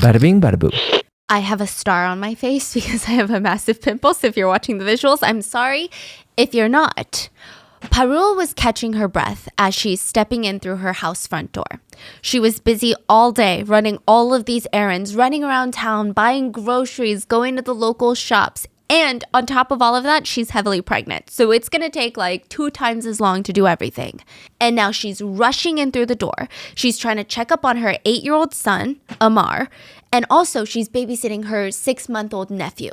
Bada bing, bada boo. I have a star on my face because I have a massive pimple. So if you're watching the visuals, I'm sorry. If you're not, Parul was catching her breath as she's stepping in through her house front door. She was busy all day running all of these errands, running around town, buying groceries, going to the local shops. And on top of all of that, she's heavily pregnant. So it's going to take like 2 times as long to do everything. And now she's rushing in through the door. She's trying to check up on her 8-year-old son, Amar. And also she's babysitting her 6-month-old nephew.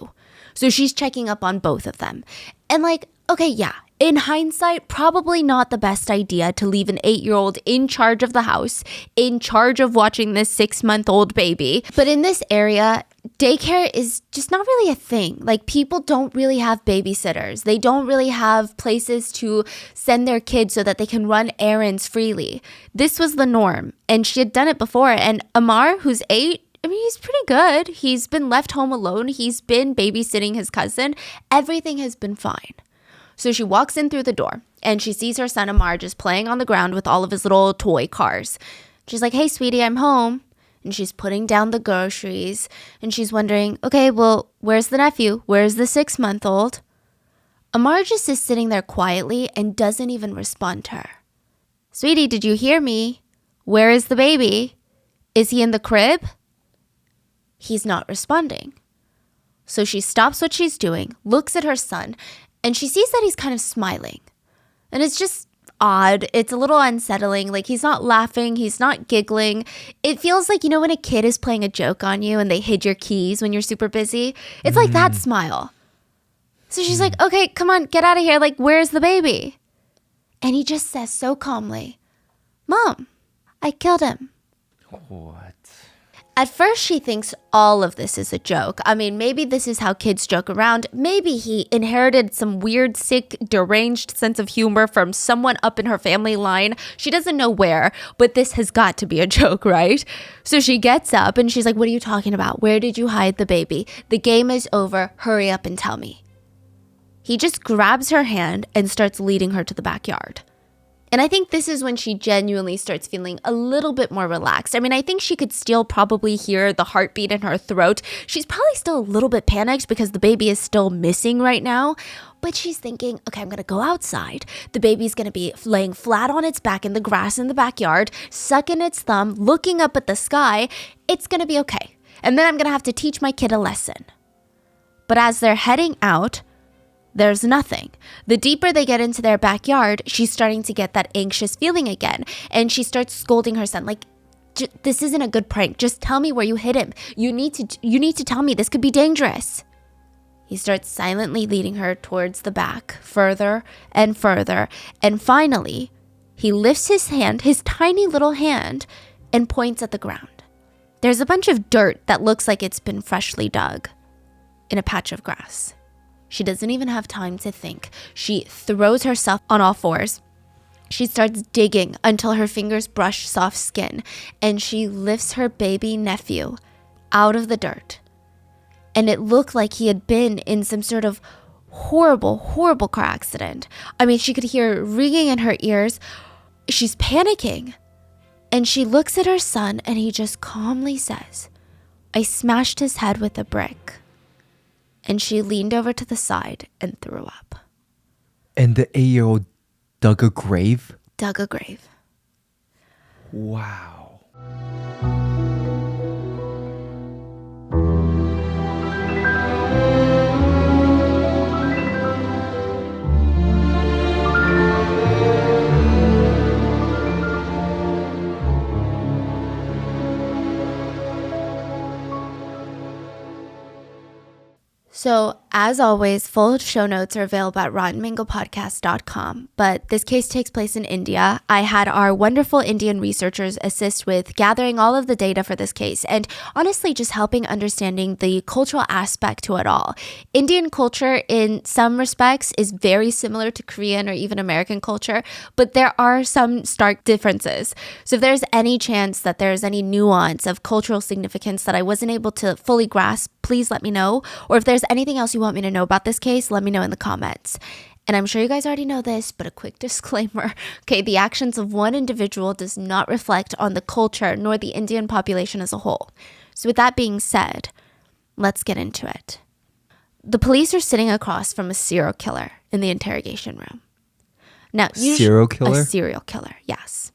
So she's checking up on both of them. And like, okay, yeah, in hindsight, probably not the best idea to leave an 8-year-old in charge of the house, in charge of watching this 6-month-old baby. But in this area, daycare is just not really a thing. Like, people don't really have babysitters. They don't really have places to send their kids so that they can run errands freely. This was the norm, and she had done it before. And Amar, who's 8, I mean, he's pretty good. He's been left home alone. He's been babysitting his cousin. Everything has been fine. So she walks in through the door and she sees her son Amar just playing on the ground with all of his little toy cars. She's like, "Hey, sweetie, I'm home." And she's putting down the groceries and she's wondering, okay, well, where's the nephew? Where's the 6-month-old? Amar just is sitting there quietly and doesn't even respond to her. "Sweetie, did you hear me? Where is the baby? Is he in the crib?" He's not responding. So she stops what she's doing, looks at her son, and she sees that he's kind of smiling. And it's just odd. It's a little unsettling. Like, he's not laughing. He's not giggling. It feels like, you know, when a kid is playing a joke on you and they hid your keys when you're super busy. It's like that smile. So she's like, okay, come on, get out of here. Like, where's the baby? And he just says so calmly, "Mom, I killed him." What? At first, she thinks all of this is a joke. I mean, maybe this is how kids joke around. Maybe he inherited some weird, sick, deranged sense of humor from someone up in her family line. She doesn't know where, but this has got to be a joke, right? So she gets up and she's like, "What are you talking about? Where did you hide the baby? The game is over. Hurry up and tell me." He just grabs her hand and starts leading her to the backyard. And I think this is when she genuinely starts feeling a little bit more relaxed. I mean, I think she could still probably hear the heartbeat in her throat. She's probably still a little bit panicked because the baby is still missing right now. But she's thinking, okay, I'm going to go outside. The baby's going to be laying flat on its back in the grass in the backyard, sucking its thumb, looking up at the sky. It's going to be okay. And then I'm going to have to teach my kid a lesson. But as they're heading out, there's nothing. The deeper they get into their backyard, she's starting to get that anxious feeling again. And she starts scolding her son, like, "This isn't a good prank. Just tell me where you hid him. You need to tell me. This could be dangerous." He starts silently leading her towards the back, further and further. And finally, he lifts his hand, his tiny little hand, and points at the ground. There's a bunch of dirt that looks like it's been freshly dug in a patch of grass. She doesn't even have time to think. She throws herself on all fours. She starts digging until her fingers brush soft skin, and she lifts her baby nephew out of the dirt. And it looked like he had been in some sort of horrible, horrible car accident. I mean, she could hear ringing in her ears. She's panicking. And she looks at her son, and he just calmly says, "I smashed his head with a brick." And she leaned over to the side and threw up. And the 8-year-old dug a grave? Dug a grave. Wow. So, as always, full show notes are available at rottenmangopodcast.com. But this case takes place in India. I had our wonderful Indian researchers assist with gathering all of the data for this case and honestly just helping understanding the cultural aspect to it all. Indian culture, in some respects, is very similar to Korean or even American culture, but there are some stark differences. So if there's any chance that there's any nuance of cultural significance that I wasn't able to fully grasp, please let me know. Or if there's anything else you want me to know about this case, let me know in the comments. And I'm sure you guys already know this, but a quick disclaimer. Okay, the actions of one individual does not reflect on the culture nor the Indian population as a whole. So with that being said, let's get into it. The police are sitting across from a serial killer in the interrogation room. Now, Serial killer? A serial killer, yes.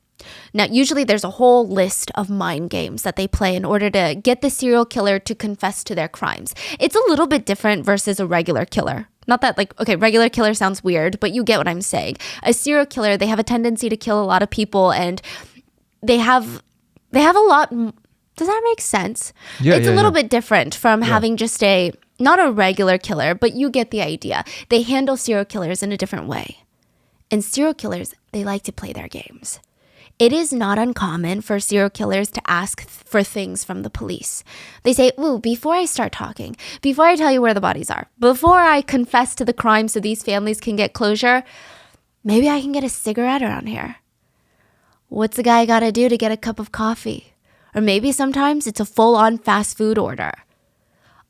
Now, usually there's a whole list of mind games that they play in order to get the serial killer to confess to their crimes. It's a little bit different versus a regular killer. Not that regular killer sounds weird, but you get what I'm saying. A serial killer, they have a tendency to kill a lot of people, and they have a lot. Does that make sense? Yeah, it's a little bit different from having just not a regular killer, but you get the idea. They handle serial killers in a different way. And serial killers, they like to play their games. It is not uncommon for serial killers to ask for things from the police. They say, ooh, before I start talking, before I tell you where the bodies are, before I confess to the crime so these families can get closure, maybe I can get a cigarette around here. What's a guy got to do to get a cup of coffee? Or maybe sometimes it's a full-on fast food order.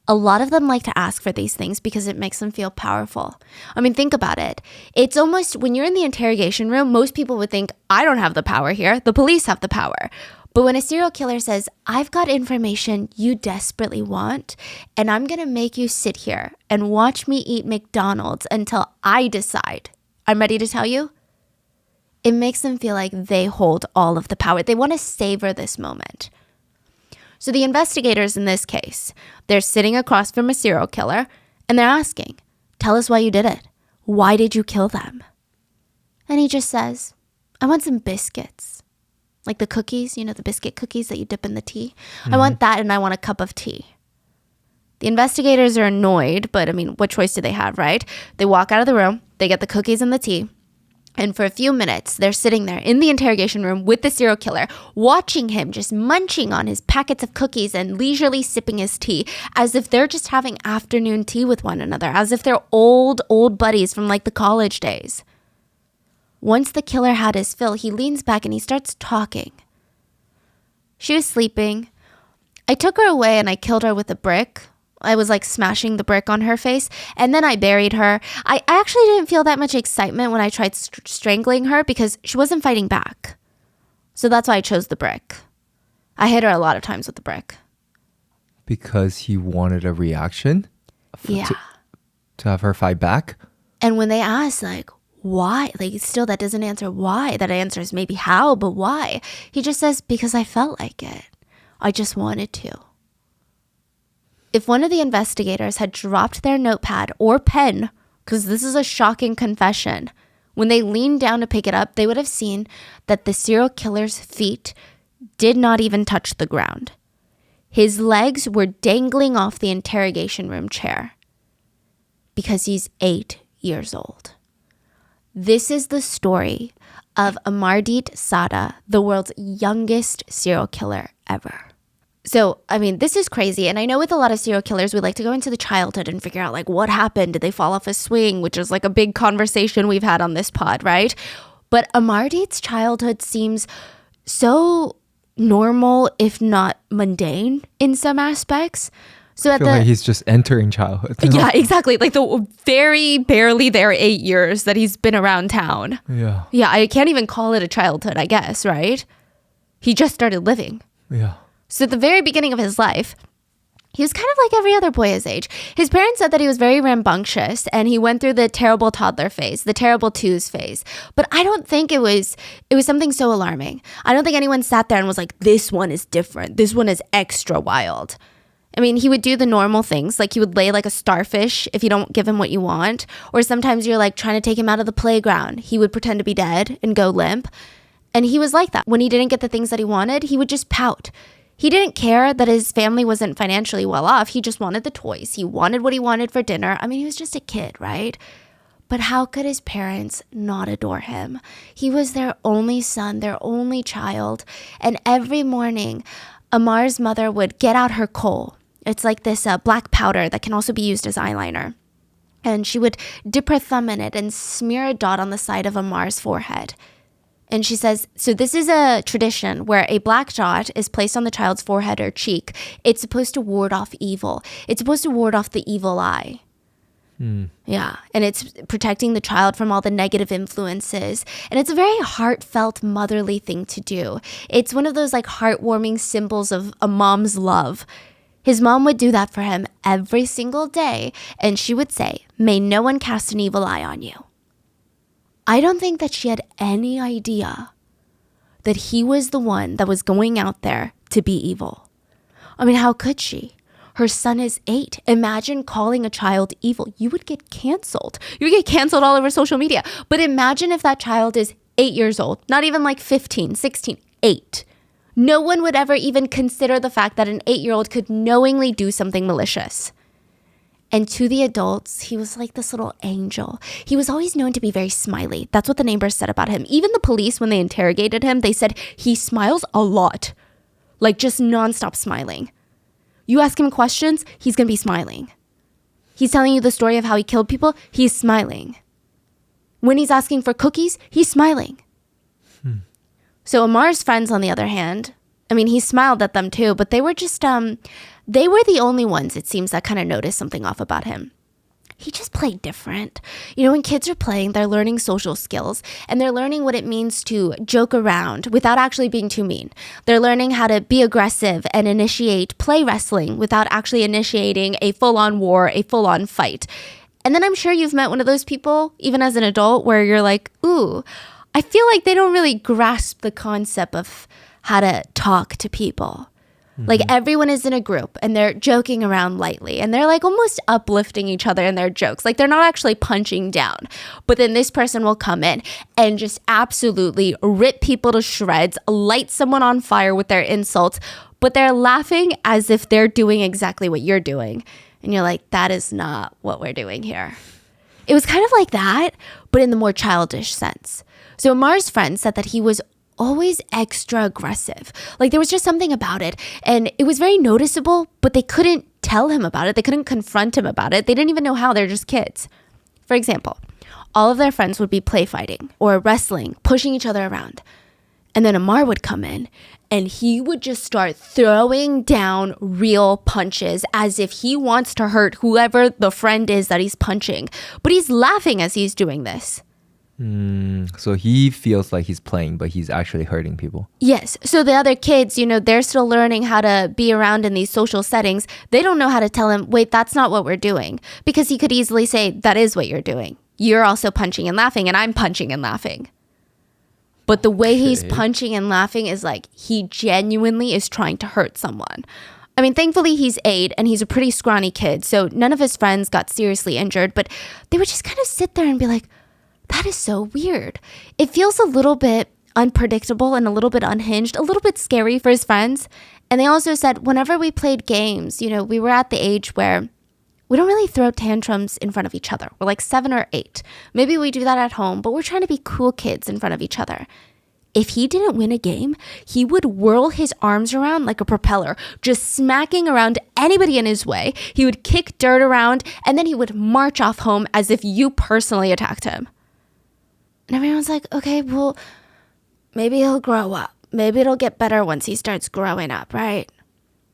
A lot of them like to ask for these things because it makes them feel powerful. I mean, think about it. It's almost, when you're in the interrogation room, most people would think, I don't have the power here. The police have the power. But when a serial killer says, I've got information you desperately want, and I'm going to make you sit here and watch me eat McDonald's until I decide I'm ready to tell you, it makes them feel like they hold all of the power. They want to savor this moment. So the investigators in this case, they're sitting across from a serial killer and they're asking, tell us why you did it. Why did you kill them? And he just says, I want some biscuits. Like the cookies, the biscuit cookies that you dip in the tea. I want that, and I want a cup of tea. The investigators are annoyed, but I mean, what choice do they have, right? They walk out of the room, they get the cookies and the tea. And for a few minutes, they're sitting there in the interrogation room with the serial killer, watching him just munching on his packets of cookies and leisurely sipping his tea, as if they're just having afternoon tea with one another, as if they're old buddies from like the college days. Once the killer had his fill, he leans back and he starts talking. She was sleeping. I took her away and I killed her with a brick. I was like smashing the brick on her face, and then I buried her. I actually didn't feel that much excitement when I tried strangling her because she wasn't fighting back. So that's why I chose the brick. I hit her a lot of times with the brick. Because he wanted a reaction? Yeah. To have her fight back? And when they ask, like, why? Like, still that doesn't answer why. That answers maybe how, but why? He just says, because I felt like it. I just wanted to. If one of the investigators had dropped their notepad or pen, because this is a shocking confession, when they leaned down to pick it up, they would have seen that the serial killer's feet did not even touch the ground. His legs were dangling off the interrogation room chair because he's 8 years old. This is the story of Amarjeet Sada, the world's youngest serial killer ever. So, I mean, this is crazy. And I know with a lot of serial killers, we like to go into the childhood and figure out, like, what happened? Did they fall off a swing? Which is like a big conversation we've had on this pod, right? But Amarjeet's childhood seems so normal, if not mundane, in some aspects. So I feel like he's just entering childhood. Yeah, exactly. Like the very barely there 8 years that he's been around town. Yeah. Yeah, I can't even call it a childhood, I guess, right? He just started living. Yeah. So at the very beginning of his life, he was kind of like every other boy his age. His parents said that he was very rambunctious and he went through the terrible toddler phase, the terrible twos phase. But I don't think it was something so alarming. I don't think anyone sat there and was like, this one is different. This one is extra wild. I mean, he would do the normal things, like he would lay like a starfish if you don't give him what you want. Or sometimes you're like trying to take him out of the playground. He would pretend to be dead and go limp. And he was like that. When he didn't get the things that he wanted, he would just pout. He didn't care that his family wasn't financially well off. He just wanted the toys. He wanted what he wanted for dinner. I mean, he was just a kid, right? But how could his parents not adore him? He was their only son, their only child. And every morning, Amar's mother would get out her coal. It's like this black powder that can also be used as eyeliner. And she would dip her thumb in it and smear a dot on the side of Amar's forehead. And she says, so this is a tradition where a black dot is placed on the child's forehead or cheek. It's supposed to ward off evil. It's supposed to ward off the evil eye. Yeah. And it's protecting the child from all the negative influences. And it's a very heartfelt, motherly thing to do. It's one of those like heartwarming symbols of a mom's love. His mom would do that for him every single day. And she would say, "May no one cast an evil eye on you." I don't think that she had any idea that he was the one that was going out there to be evil. I mean, how could she? Her son is 8. Imagine calling a child evil. You would get canceled. You would get canceled all over social media. But imagine if that child is 8 years old, not even like 15, 16, 8. No one would ever even consider the fact that an 8-year-old could knowingly do something malicious. And to the adults, he was like this little angel. He was always known to be very smiley. That's what the neighbors said about him. Even the police, when they interrogated him, they said he smiles a lot. Like just nonstop smiling. You ask him questions, he's going to be smiling. He's telling you the story of how he killed people, he's smiling. When he's asking for cookies, he's smiling. So Amar's friends, on the other hand, I mean, he smiled at them too, but they were just, they were the only ones, it seems, that kind of noticed something off about him. He just played different. You know, when kids are playing, they're learning social skills and they're learning what it means to joke around without actually being too mean. They're learning how to be aggressive and initiate play wrestling without actually initiating a full-on war, a full-on fight. And then I'm sure you've met one of those people, even as an adult, where you're like, ooh, I feel like they don't really grasp the concept of how to talk to people. Like everyone is in a group and they're joking around lightly and they're like almost uplifting each other in their jokes. Like they're not actually punching down. But then this person will come in and just absolutely rip people to shreds, light someone on fire with their insults, but they're laughing as if they're doing exactly what you're doing. And you're like, that is not what we're doing here. It was kind of like that, but in the more childish sense. So Amar's friend said that he was always extra aggressive. Like there was just something about it and it was very noticeable, but they couldn't tell him about it. They couldn't confront him about it. They didn't even know how. They're just kids. For example, all of their friends would be play fighting or wrestling, pushing each other around. And then Amar would come in and he would just start throwing down real punches as if he wants to hurt whoever the friend is that he's punching. But he's laughing as he's doing this. So he feels like he's playing, but he's actually hurting people. Yes. So the other kids, you know, they're still learning how to be around in these social settings. They don't know how to tell him, wait, that's not what we're doing. Because he could easily say, that is what you're doing. You're also punching and laughing, and I'm punching and laughing. But the way he's punching and laughing is like he genuinely is trying to hurt someone. I mean, thankfully he's 8 and he's a pretty scrawny kid. So none of his friends got seriously injured, but they would just kind of sit there and be like, that is so weird. It feels a little bit unpredictable and a little bit unhinged, a little bit scary for his friends. And they also said whenever we played games, you know, we were at the age where we don't really throw tantrums in front of each other. We're like 7 or 8. Maybe we do that at home, but we're trying to be cool kids in front of each other. If he didn't win a game, he would whirl his arms around like a propeller, just smacking around anybody in his way. He would kick dirt around, and then he would march off home as if you personally attacked him. And everyone's like, okay, well, maybe he'll grow up. Maybe it'll get better once he starts growing up, right?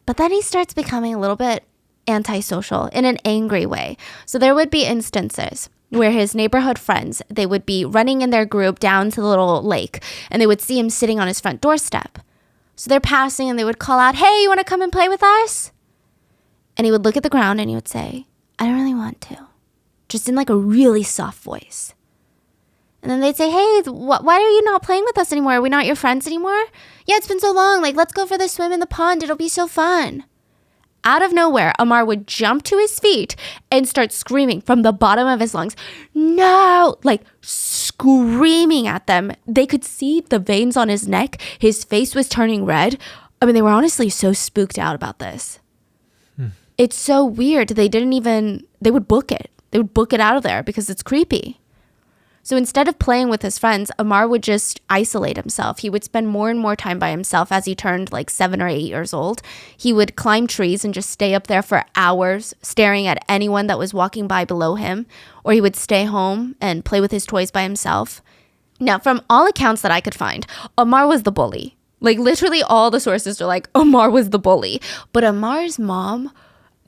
But then he starts becoming a little bit antisocial in an angry way. So there would be instances where his neighborhood friends, they would be running in their group down to the little lake, and they would see him sitting on his front doorstep. So they're passing and they would call out, hey, you want to come and play with us? And he would look at the ground and he would say, I don't really want to. Just in like a really soft voice. And then they'd say, hey, why are you not playing with us anymore? Are we not your friends anymore? Yeah, it's been so long. Like, let's go for the swim in the pond. It'll be so fun. Out of nowhere, Amar would jump to his feet and start screaming from the bottom of his lungs. No! Like, screaming at them. They could see the veins on his neck. His face was turning red. I mean, they were honestly so spooked out about this. It's so weird. They would book it. They would book it out of there because it's creepy. So instead of playing with his friends, Amar would just isolate himself. He would spend more and more time by himself as he turned like 7 or 8 years old. He would climb trees and just stay up there for hours, staring at anyone that was walking by below him. Or he would stay home and play with his toys by himself. Now, from all accounts that I could find, Amar was the bully. Like literally all the sources are like, Amar was the bully. But Amar's mom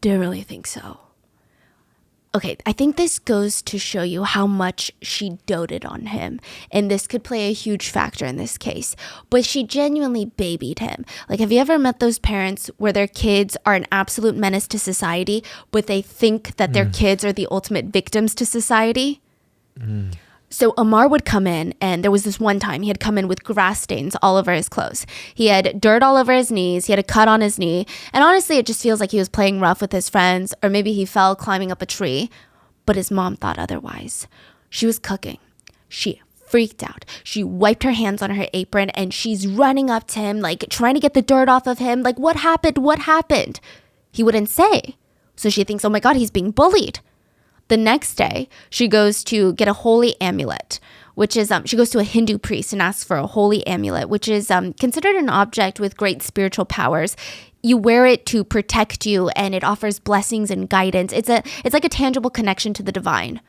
didn't really think so. Okay, I think this goes to show you how much she doted on him. And this could play a huge factor in this case. But she genuinely babied him. Like, have you ever met those parents where their kids are an absolute menace to society, but they think that their kids are the ultimate victims to society? So Amar would come in, and there was this one time he had come in with grass stains all over his clothes. He had dirt all over his knees. He had a cut on his knee. And honestly, it just feels like he was playing rough with his friends, or maybe he fell climbing up a tree. But his mom thought otherwise. She was cooking. She freaked out. She wiped her hands on her apron, and she's running up to him, like trying to get the dirt off of him. Like, what happened? What happened? He wouldn't say. So she thinks, oh my God, he's being bullied. The next day, she goes to get a holy amulet, which is, she goes to a Hindu priest and asks for a holy amulet, which is considered an object with great spiritual powers. You wear it to protect you, and it offers blessings and guidance. It's like a tangible connection to the divine.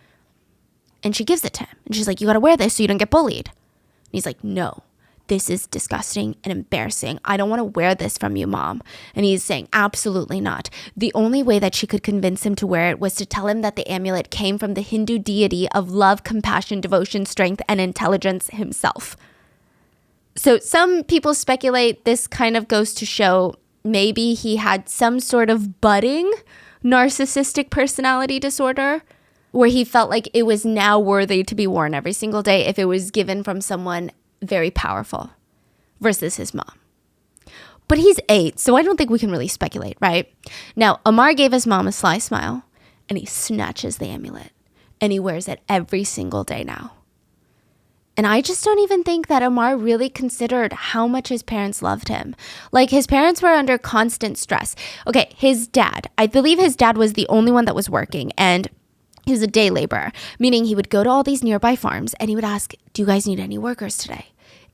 And she gives it to him. And she's like, you got to wear this so you don't get bullied. And he's like, no, this is disgusting and embarrassing. I don't want to wear this from you, Mom. And he's saying, absolutely not. The only way that she could convince him to wear it was to tell him that the amulet came from the Hindu deity of love, compassion, devotion, strength, and intelligence himself. So some people speculate this kind of goes to show maybe he had some sort of budding narcissistic personality disorder where he felt like it was now worthy to be worn every single day if it was given from someone very powerful versus his mom. But he's 8, so I don't think we can really speculate, right? Now, Amar gave his mom a sly smile, and he snatches the amulet, and he wears it every single day now. And I just don't even think that Amar really considered how much his parents loved him. Like, his parents were under constant stress. Okay, his dad, I believe his dad was the only one that was working, and he was a day laborer, meaning he would go to all these nearby farms, and he would ask, do you guys need any workers today?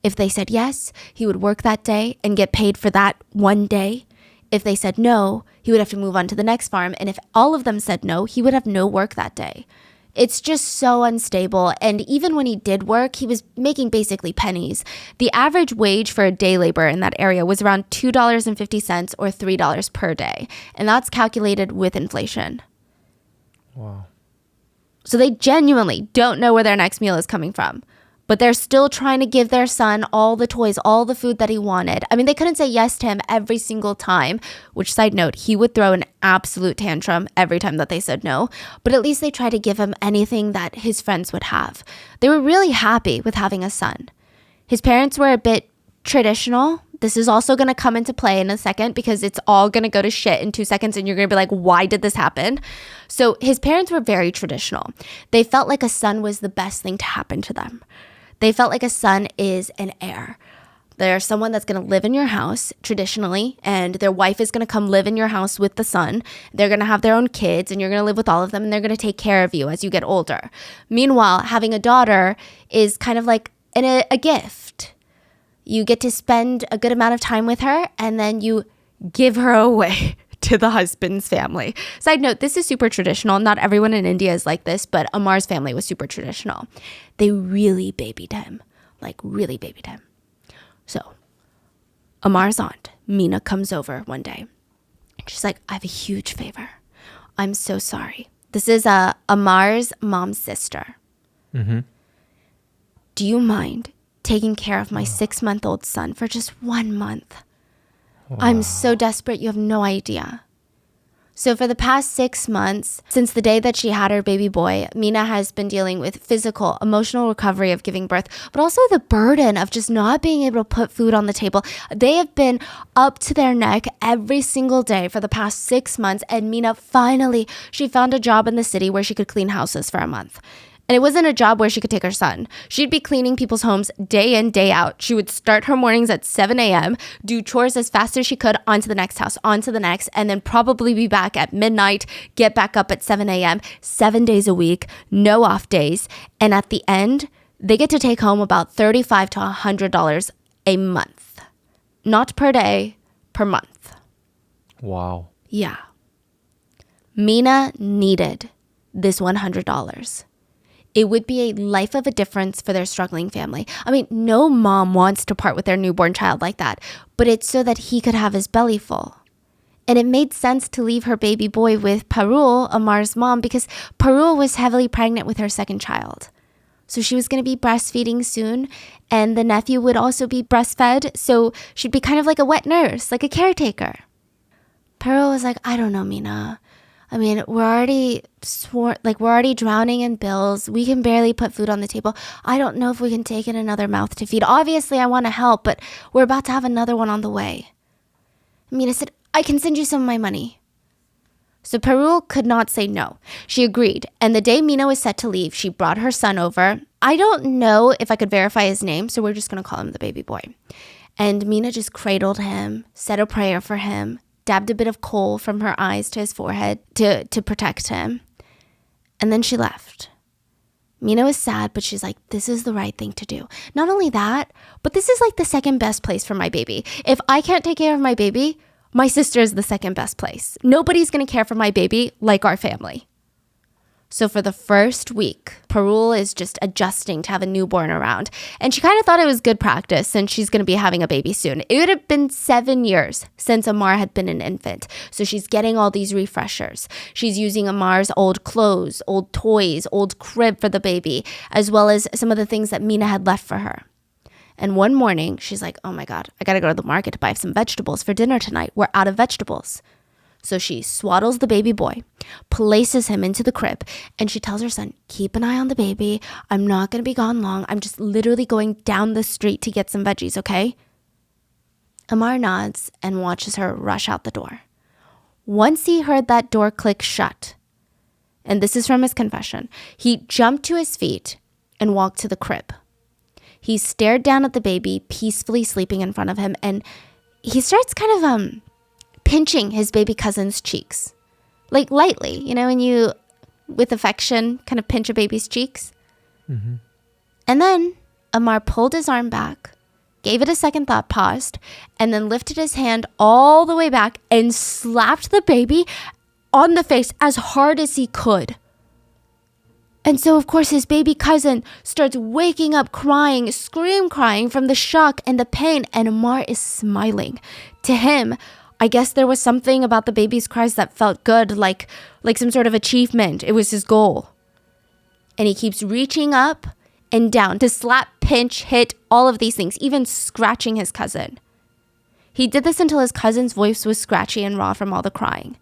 If they said yes, he would work that day and get paid for that one day. If they said no, he would have to move on to the next farm. And if all of them said no, he would have no work that day. It's just so unstable. And even when he did work, he was making basically pennies. The average wage for a day laborer in that area was around $2.50 or $3 per day. And that's calculated with inflation. Wow. So they genuinely don't know where their next meal is coming from. But they're still trying to give their son all the toys, all the food that he wanted. I mean, they couldn't say yes to him every single time, which, side note, he would throw an absolute tantrum every time that they said no. But at least they tried to give him anything that his friends would have. They were really happy with having a son. His parents were a bit traditional. This is also going to come into play in a second because it's all going to go to shit in 2 seconds and you're going to be like, why did this happen? So his parents were very traditional. They felt like a son was the best thing to happen to them. They felt like a son is an heir. There's someone that's going to live in your house traditionally, and their wife is going to come live in your house with the son. They're going to have their own kids, and you're going to live with all of them, and they're going to take care of you as you get older. Meanwhile, having a daughter is kind of like a gift. You get to spend a good amount of time with her, and then you give her away to the husband's family. Side note, this is super traditional. Not everyone in India is like this, but Amar's family was super traditional. They really babied him, like really babied him. So Amar's aunt, Meena, comes over one day. And she's like, I have a huge favor. I'm so sorry. This is Amar's mom's sister. Mm-hmm. Do you mind taking care of my 6-month-old son for just 1 month? Wow. I'm so desperate, you have no idea. So for the past 6 months, since the day that she had her baby boy, Meena has been dealing with physical, emotional recovery of giving birth, but also the burden of just not being able to put food on the table. They have been up to their neck every single day for the past 6 months, and Meena finally, she found a job in the city where she could clean houses for a month. And it wasn't a job where she could take her son. She'd be cleaning people's homes day in, day out. She would start her mornings at 7 a.m., do chores as fast as she could, onto the next house, onto the next, and then probably be back at midnight, get back up at 7 a.m., 7 days a week, no off days. And at the end, they get to take home about $35 to $100 a month. Not per day, per month. Wow. Yeah. Meena needed this $100. It would be a life of a difference for their struggling family. I mean, no mom wants to part with their newborn child like that, but it's so that he could have his belly full. And it made sense to leave her baby boy with Parul, Amar's mom, because Parul was heavily pregnant with her second child. So she was going to be breastfeeding soon, and the nephew would also be breastfed, so she'd be kind of like a wet nurse, like a caretaker. Parul was like, I don't know, Mina. I mean, we're already drowning in bills. We can barely put food on the table. I don't know if we can take in another mouth to feed. Obviously, I want to help, but we're about to have another one on the way. Mina said, I can send you some of my money. So Parul could not say no. She agreed. And the day Mina was set to leave, she brought her son over. I don't know if I could verify his name, so we're just going to call him the baby boy. And Mina just cradled him, said a prayer for him, dabbed a bit of coal from her eyes to his forehead to protect him. And then she left. Mina was sad, but she's like, this is the right thing to do. Not only that, but this is like the second best place for my baby. If I can't take care of my baby, my sister is the second best place. Nobody's going to care for my baby like our family. So for the first week, Parul is just adjusting to have a newborn around. And she kind of thought it was good practice since she's going to be having a baby soon. It would have been 7 years since Amar had been an infant. So she's getting all these refreshers. She's using Amar's old clothes, old toys, old crib for the baby, as well as some of the things that Mina had left for her. And one morning, she's like, oh my God, I got to go to the market to buy some vegetables for dinner tonight. We're out of vegetables. So she swaddles the baby boy, places him into the crib, and she tells her son, keep an eye on the baby. I'm not going to be gone long. I'm just literally going down the street to get some veggies, okay? Amar nods and watches her rush out the door. Once he heard that door click shut, and this is from his confession, he jumped to his feet and walked to the crib. He stared down at the baby peacefully sleeping in front of him, and he starts kind of pinching his baby cousin's cheeks. Like lightly, you know, when you, with affection, kind of pinch a baby's cheeks. Mm-hmm. And then Amar pulled his arm back, gave it a second thought, paused, and then lifted his hand all the way back and slapped the baby on the face as hard as he could. And so, of course, his baby cousin starts waking up crying, crying from the shock and the pain, and Amar is smiling. To him, I guess there was something about the baby's cries that felt good, like some sort of achievement. It was his goal. And he keeps reaching up and down to slap, pinch, hit, all of these things, even scratching his cousin. He did this until his cousin's voice was scratchy and raw from all the crying.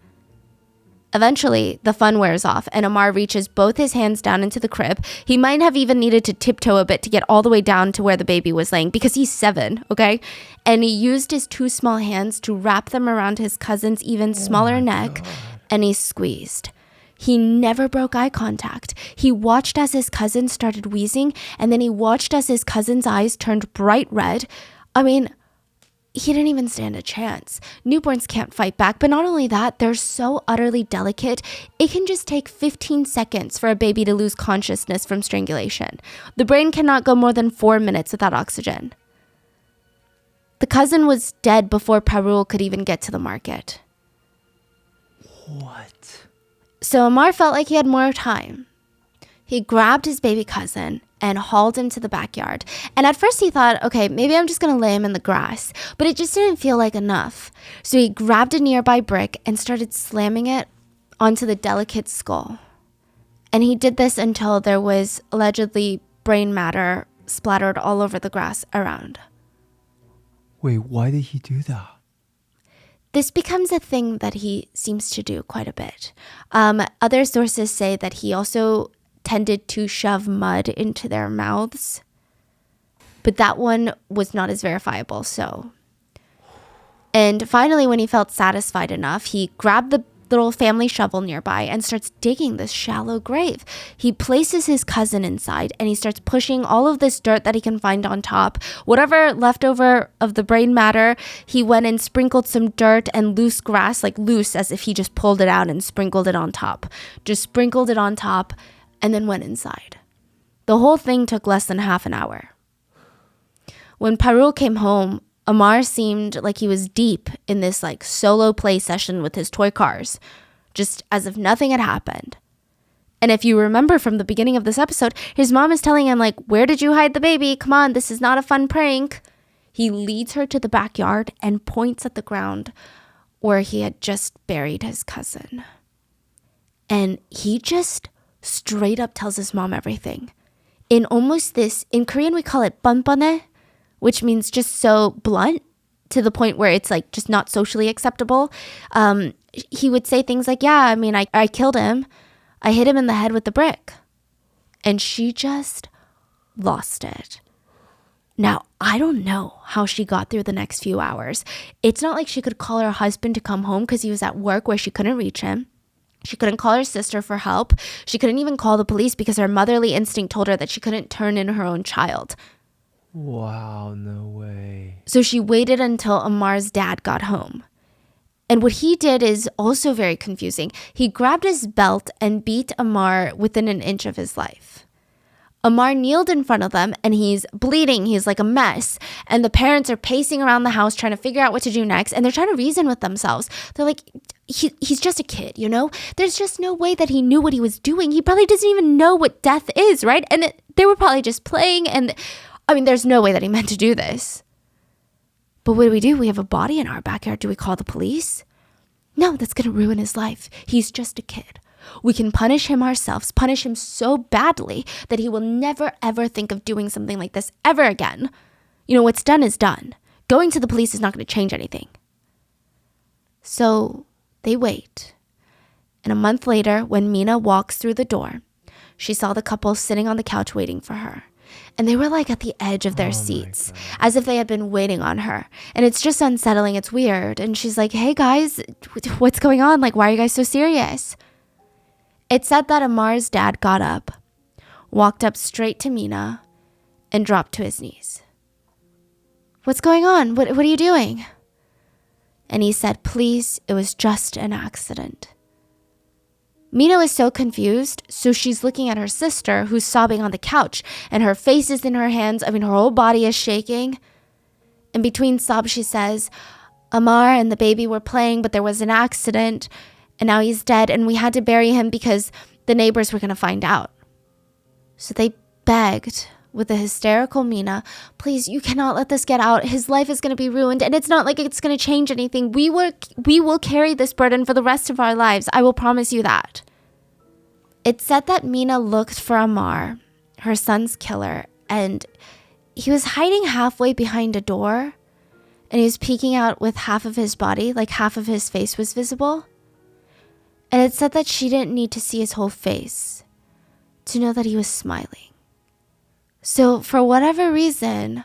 Eventually, the fun wears off, and Amar reaches both his hands down into the crib. He might have even needed to tiptoe a bit to get all the way down to where the baby was laying, because he's 7, okay? And he used his 2 small hands to wrap them around his cousin's even smaller neck, and he squeezed. He never broke eye contact. He watched as his cousin started wheezing, and then he watched as his cousin's eyes turned bright red. I mean, he didn't even stand a chance. Newborns can't fight back, but not only that, they're so utterly delicate, it can just take 15 seconds for a baby to lose consciousness from strangulation. The brain cannot go more than 4 minutes without oxygen. The cousin was dead before Parul could even get to the market. What? So Amar felt like he had more time. He grabbed his baby cousin and hauled him to the backyard. And at first he thought, okay, maybe I'm just going to lay him in the grass. But it just didn't feel like enough. So he grabbed a nearby brick and started slamming it onto the delicate skull. And he did this until there was allegedly brain matter splattered all over the grass around. Wait, why did he do that? This becomes a thing that he seems to do quite a bit. Other sources say that he also tended to shove mud into their mouths, but that one was not as verifiable. So, and finally, when he felt satisfied enough, he grabbed the little family shovel nearby and starts digging this shallow grave. He places his cousin inside and he starts pushing all of this dirt that he can find on top. Whatever leftover of the brain matter, he went and sprinkled some dirt and loose grass, like loose as if he just pulled it out and sprinkled it on top. Just sprinkled it on top and then went inside. The whole thing took less than half an hour. When Parul came home, Amar seemed like he was deep in this like solo play session with his toy cars, just as if nothing had happened. And if you remember from the beginning of this episode, his mom is telling him like, where did you hide the baby? Come on, this is not a fun prank. He leads her to the backyard and points at the ground where he had just buried his cousin. And he just straight up tells his mom everything. In Korean we call it 뻔뻔해, which means just so blunt to the point where it's like just not socially acceptable. He would say things like, yeah, I mean, I killed him. I hit him in the head with the brick. And she just lost it. Now, I don't know how she got through the next few hours. It's not like she could call her husband to come home because he was at work where she couldn't reach him. She couldn't call her sister for help. She couldn't even call the police because her motherly instinct told her that she couldn't turn in her own child. Wow, no way. So she waited until Amar's dad got home. And what he did is also very confusing. He grabbed his belt and beat Amar within an inch of his life. Amar kneeled in front of them and he's bleeding. He's like a mess. And the parents are pacing around the house trying to figure out what to do next. And they're trying to reason with themselves. They're like, he's just a kid, you know? There's just no way that he knew what he was doing. He probably doesn't even know what death is, right? And they were probably just playing. And I mean, there's no way that he meant to do this. But what do? We have a body in our backyard. Do we call the police? No, that's going to ruin his life. He's just a kid. We can punish him ourselves, punish him so badly that he will never, ever think of doing something like this ever again. You know, what's done is done. Going to the police is not going to change anything. So they wait. And a month later, when Mina walks through the door, she saw the couple sitting on the couch waiting for her. And they were like at the edge of their seats, as if they had been waiting on her. And it's just unsettling. It's weird. And she's like, hey guys, what's going on? Like, why are you guys so serious? It said that Amar's dad got up, walked up straight to Mina, and dropped to his knees. What's going on? What are you doing? And he said, please, it was just an accident. Mina was so confused, so she's looking at her sister, who's sobbing on the couch, and her face is in her hands. I mean, her whole body is shaking. And between sobs, she says, Amar and the baby were playing, but there was an accident, and now he's dead, and we had to bury him because the neighbors were going to find out. So they begged with a hysterical Mina, please, you cannot let this get out. His life is going to be ruined, and it's not like it's going to change anything. We will carry this burden for the rest of our lives. I will promise you that. It said that Mina looked for Amar, her son's killer, and he was hiding halfway behind a door, and he was peeking out with half of his body, like half of his face was visible. And it said that she didn't need to see his whole face to know that he was smiling. So for whatever reason,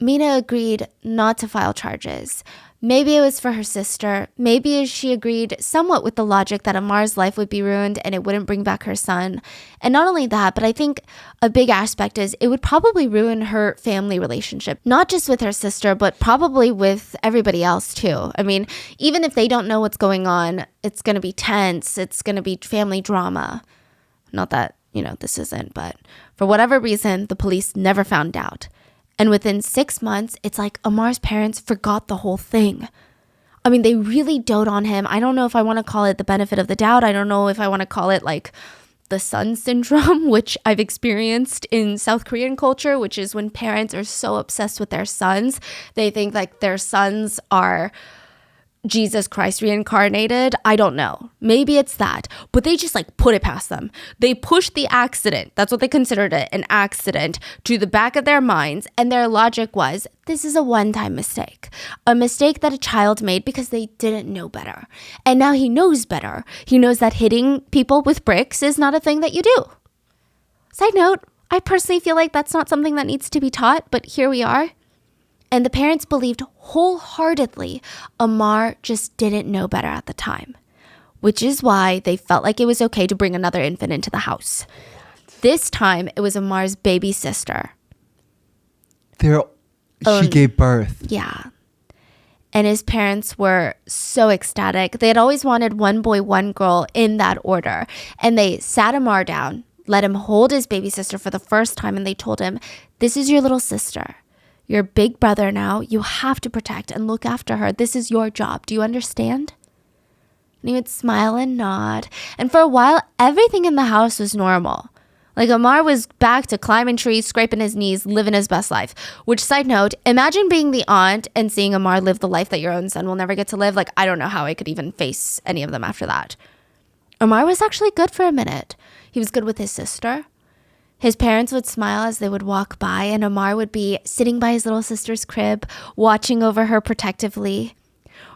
Mina agreed not to file charges. Maybe it was for her sister. Maybe she agreed somewhat with the logic that Amar's life would be ruined and it wouldn't bring back her son. And not only that, but I think a big aspect is it would probably ruin her family relationship, not just with her sister, but probably with everybody else too. I mean, even if they don't know what's going on, it's going to be tense. It's going to be family drama. Not that, this isn't, but for whatever reason, the police never found out. And within 6 months, it's like Amar's parents forgot the whole thing. I mean, they really dote on him. I don't know if I want to call it the benefit of the doubt. I don't know if I want to call it like the son syndrome, which I've experienced in South Korean culture, which is when parents are so obsessed with their sons. They think like their sons are Jesus Christ reincarnated. I don't know. Maybe it's that. But they just like put it past them. They pushed the accident, that's what they considered it, an accident, to the back of their minds. And their logic was, this is a one-time mistake. A mistake that a child made because they didn't know better. And now he knows better. He knows that hitting people with bricks is not a thing that you do. Side note, I personally feel like that's not something that needs to be taught, but here we are. And the parents believed wholeheartedly Amar just didn't know better at the time, which is why they felt like it was okay to bring another infant into the house. This time, it was Amar's baby sister. She gave birth. Yeah. And his parents were so ecstatic. They had always wanted one boy, one girl in that order. And they sat Amar down, let him hold his baby sister for the first time, and they told him, this is your little sister. You're a big brother now. You have to protect and look after her. This is your job. Do you understand? And he would smile and nod. And for a while, everything in the house was normal. Like Amar was back to climbing trees, scraping his knees, living his best life. Which, side note, imagine being the aunt and seeing Amar live the life that your own son will never get to live. Like, I don't know how I could even face any of them after that. Amar was actually good for a minute. He was good with his sister. His parents would smile as they would walk by, and Amar would be sitting by his little sister's crib, watching over her protectively.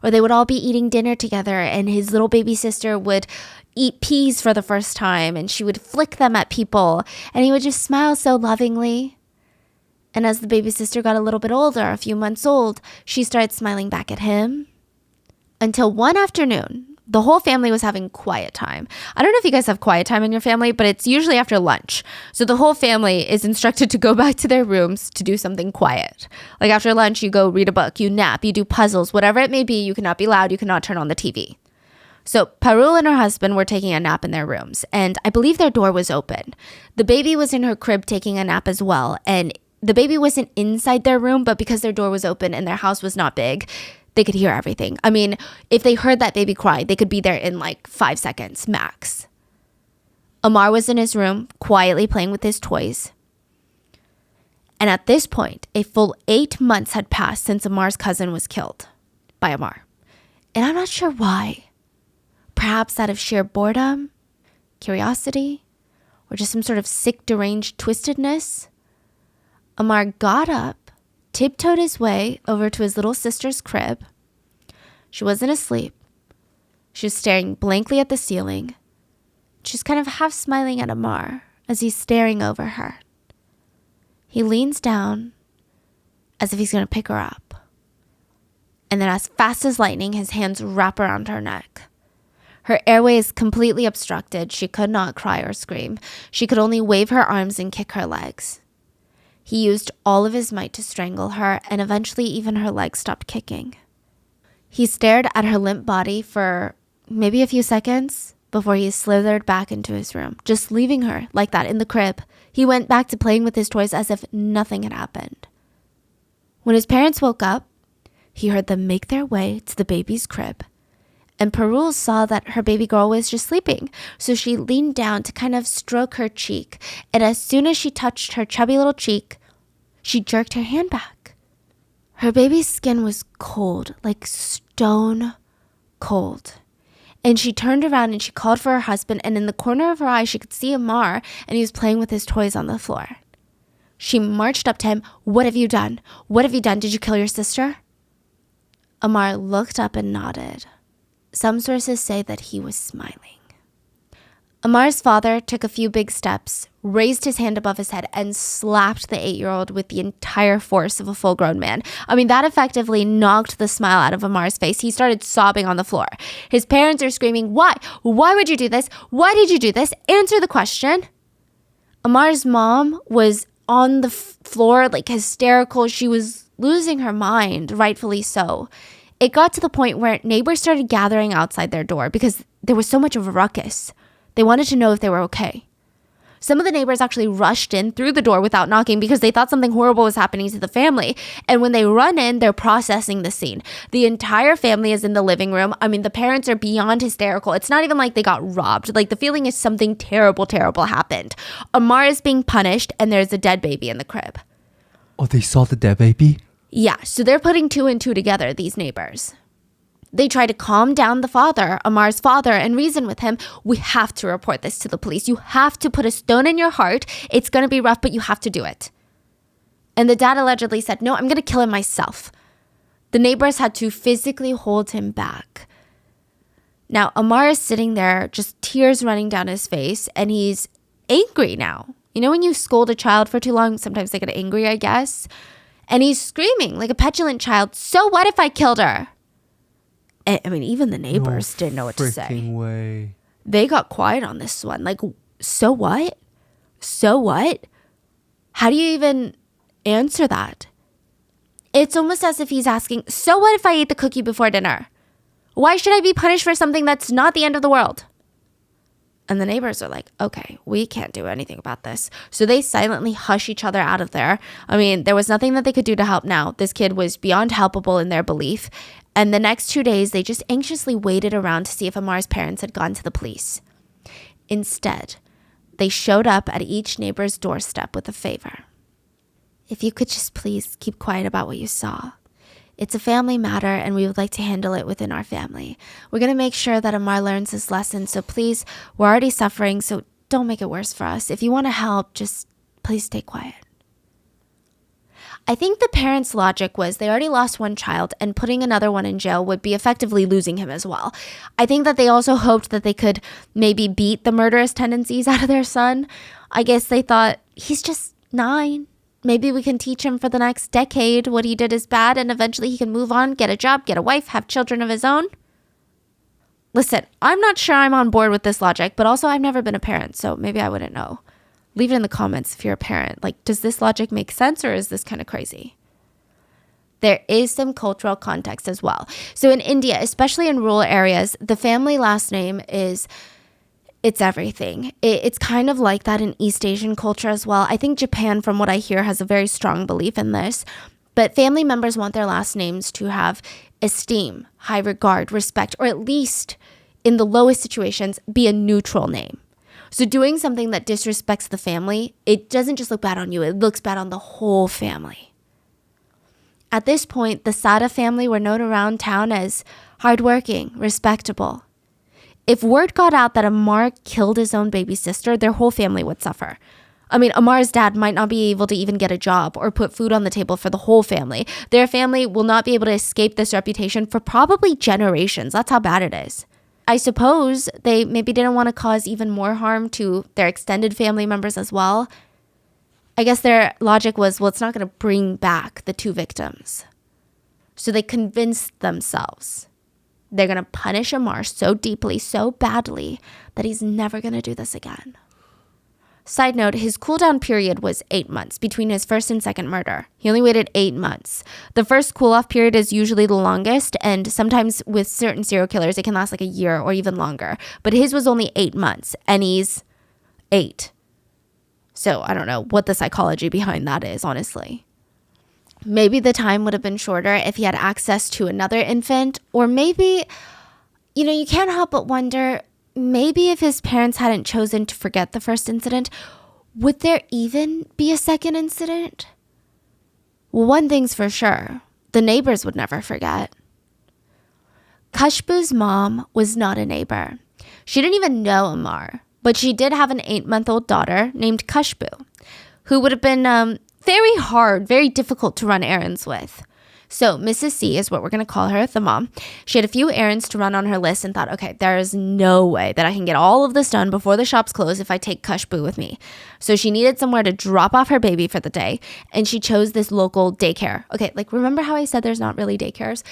Or they would all be eating dinner together, and his little baby sister would eat peas for the first time, and she would flick them at people, and he would just smile so lovingly. And as the baby sister got a little bit older, a few months old, she started smiling back at him. Until one afternoon, the whole family was having quiet time. I don't know if you guys have quiet time in your family, but it's usually after lunch. So the whole family is instructed to go back to their rooms to do something quiet. Like after lunch, you go read a book, you nap, you do puzzles, whatever it may be. You cannot be loud, you cannot turn on the TV. So Parul and her husband were taking a nap in their rooms, and I believe their door was open. The baby was in her crib taking a nap as well, and the baby wasn't inside their room, but because their door was open and their house was not big, they could hear everything. I mean, if they heard that baby cry, they could be there in like 5 seconds max. Amar was in his room, quietly playing with his toys. And at this point, a full 8 months had passed since Amar's cousin was killed by Amar. And I'm not sure why. Perhaps out of sheer boredom, curiosity, or just some sort of sick, deranged twistedness. Amar got up, tiptoed his way over to his little sister's crib. She wasn't asleep. She was staring blankly at the ceiling. She's kind of half smiling at Amar as he's staring over her. He leans down as if he's going to pick her up. And then as fast as lightning, his hands wrap around her neck. Her airway is completely obstructed. She could not cry or scream. She could only wave her arms and kick her legs. He used all of his might to strangle her, and eventually even her legs stopped kicking. He stared at her limp body for maybe a few seconds before he slithered back into his room, just leaving her like that in the crib. He went back to playing with his toys as if nothing had happened. When his parents woke up, he heard them make their way to the baby's crib, and Parul saw that her baby girl was just sleeping, so she leaned down to kind of stroke her cheek, and as soon as she touched her chubby little cheek, she jerked her hand back. Her baby's skin was cold, like stone cold. And she turned around and she called for her husband, and in the corner of her eye, she could see Amar, and he was playing with his toys on the floor. She marched up to him. "What have you done? What have you done? Did you kill your sister?" Amar looked up and nodded. Some sources say that he was smiling. Amar's father took a few big steps, raised his hand above his head, and slapped the 8-year-old with the entire force of a full-grown man. I mean, that effectively knocked the smile out of Amar's face. He started sobbing on the floor. His parents are screaming, "Why? Why would you do this? Why did you do this? Answer the question." Amar's mom was on the floor, like hysterical. She was losing her mind, rightfully so. It got to the point where neighbors started gathering outside their door because there was so much of a ruckus. They wanted to know if they were okay. Some of the neighbors actually rushed in through the door without knocking because they thought something horrible was happening to the family. And when they run in, they're processing the scene. The entire family is in the living room. I mean, the parents are beyond hysterical. It's not even like they got robbed. Like, the feeling is something terrible, terrible happened. Amar is being punished, and there's a dead baby in the crib. Oh, they saw the dead baby? Yeah, so they're putting 2 and 2 together, these neighbors. They try to calm down the father, Amar's father, and reason with him. "We have to report this to the police. You have to put a stone in your heart. It's going to be rough, but you have to do it." And the dad allegedly said, "No, I'm going to kill him myself." The neighbors had to physically hold him back. Now, Amar is sitting there, just tears running down his face, and he's angry now. You know when you scold a child for too long, sometimes they get angry, I guess? And he's screaming like a petulant child, "So what if I killed her?" I mean, even the neighbors didn't know what to say. Way. They got quiet on this one. Like, so what? So what? How do you even answer that? It's almost as if he's asking, "So what if I ate the cookie before dinner? Why should I be punished for something that's not the end of the world?" And the neighbors are like, "Okay, we can't do anything about this." So they silently hush each other out of there. I mean, there was nothing that they could do to help now. This kid was beyond helpable in their belief. And the next 2 days, they just anxiously waited around to see if Amar's parents had gone to the police. Instead, they showed up at each neighbor's doorstep with a favor. If you could just please keep quiet about what you saw. It's a family matter and we would like to handle it within our family. We're going to make sure that Amar learns his lesson, so please, we're already suffering, so don't make it worse for us. If you want to help, just please stay quiet. I think the parents' logic was they already lost one child and putting another one in jail would be effectively losing him as well. I think that they also hoped that they could maybe beat the murderous tendencies out of their son. I guess they thought, he's just 9. Maybe we can teach him for the next decade what he did is bad and eventually he can move on, get a job, get a wife, have children of his own. Listen, I'm not sure I'm on board with this logic, but also I've never been a parent, so maybe I wouldn't know. Leave it in the comments if you're a parent. Like, does this logic make sense or is this kind of crazy? There is some cultural context as well. So in India, especially in rural areas, the family last name it's everything. It's kind of like that in East Asian culture as well. I think Japan, from what I hear, has a very strong belief in this. But family members want their last names to have esteem, high regard, respect, or at least in the lowest situations, be a neutral name. So doing something that disrespects the family, it doesn't just look bad on you, it looks bad on the whole family. At this point, the Sada family were known around town as hardworking, respectable. If word got out that Amar killed his own baby sister, their whole family would suffer. I mean, Amar's dad might not be able to even get a job or put food on the table for the whole family. Their family will not be able to escape this reputation for probably generations. That's how bad it is. I suppose they maybe didn't want to cause even more harm to their extended family members as well. I guess their logic was, well, it's not going to bring back the 2 victims. So they convinced themselves they're going to punish Amar so deeply, so badly, that he's never going to do this again. Side note, his cooldown period was 8 months between his first and second murder. He only waited 8 months. The first cool-off period is usually the longest, and sometimes with certain serial killers, it can last like a year or even longer. But his was only 8 months, and he's 8. So I don't know what the psychology behind that is, honestly. Maybe the time would have been shorter if he had access to another infant, or maybe, you can't help but wonder, maybe if his parents hadn't chosen to forget the first incident, would there even be a second incident? Well, one thing's for sure, the neighbors would never forget. Khushbu's mom was not a neighbor. She didn't even know Amar, but she did have an 8-month-old daughter named Khushbu, who would have been very hard, very difficult to run errands with. So Mrs. C is what we're going to call her, the mom. She had a few errands to run on her list and thought, okay, there is no way that I can get all of this done before the shops close if I take Khushbu with me. So she needed somewhere to drop off her baby for the day, and she chose this local daycare. Okay, remember how I said there's not really daycares?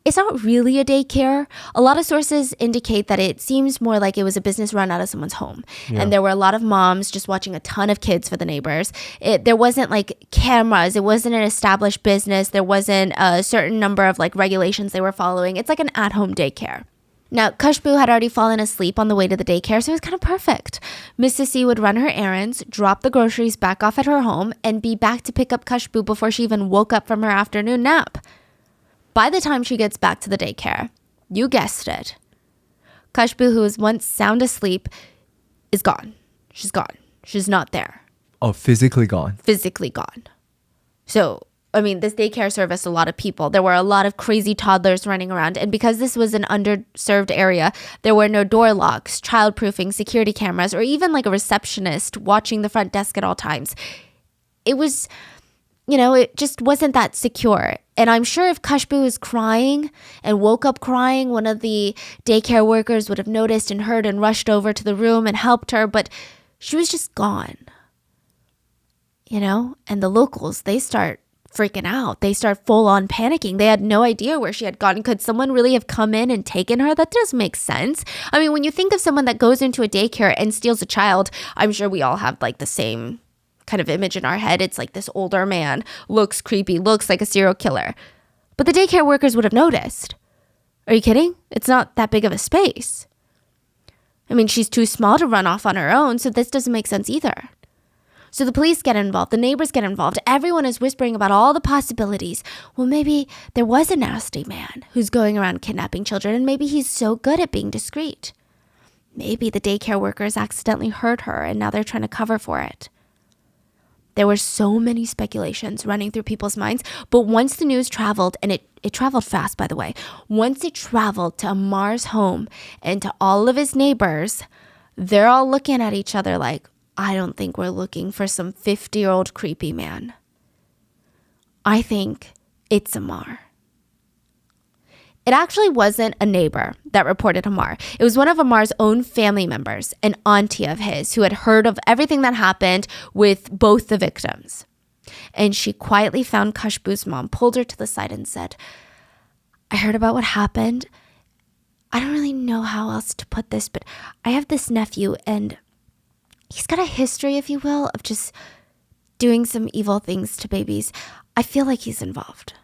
It's not really a daycare. A lot of sources indicate that it seems more like it was a business run out of someone's home. Yeah. And there were a lot of moms just watching a ton of kids for the neighbors. There wasn't cameras. It wasn't an established business. There wasn't a certain number of regulations they were following. It's like an at-home daycare. Now, Khushbu had already fallen asleep on the way to the daycare, so it was kind of perfect. Mrs. C would run her errands, drop the groceries back off at her home, and be back to pick up Khushbu before she even woke up from her afternoon nap. By the time she gets back to the daycare, you guessed it, Khushbu, who was once sound asleep, is gone. She's gone. She's not there. Oh, physically gone? Physically gone. So, this daycare serviced a lot of people. There were a lot of crazy toddlers running around. And because this was an underserved area, there were no door locks, childproofing, security cameras, or even a receptionist watching the front desk at all times. It was... it just wasn't that secure. And I'm sure if Khushbu was crying and woke up crying, one of the daycare workers would have noticed and heard and rushed over to the room and helped her, but she was just gone. And the locals, they start freaking out. They start full on panicking. They had no idea where she had gone. Could someone really have come in and taken her? That doesn't make sense. When you think of someone that goes into a daycare and steals a child, I'm sure we all have the same kind of image in our head. It's this older man, looks creepy, looks like a serial killer. But the daycare workers would have noticed. Are you kidding? It's not that big of a space. She's too small to run off on her own, so this doesn't make sense either. So the police get involved, the neighbors get involved, everyone is whispering about all the possibilities. Well, maybe there was a nasty man who's going around kidnapping children, and maybe he's so good at being discreet. Maybe the daycare workers accidentally hurt her and now they're trying to cover for it. There were so many speculations running through people's minds, but once the news traveled, and it traveled fast, by the way, once it traveled to Amar's home and to all of his neighbors, they're all looking at each other like, I don't think we're looking for some 50-year-old creepy man. I think it's Amar. It actually wasn't a neighbor that reported Amar. It was one of Amar's own family members, an auntie of his, who had heard of everything that happened with both the victims. And she quietly found Khushbu's mom, pulled her to the side and said, I heard about what happened. I don't really know how else to put this, but I have this nephew and he's got a history, if you will, of just doing some evil things to babies. I feel like he's involved.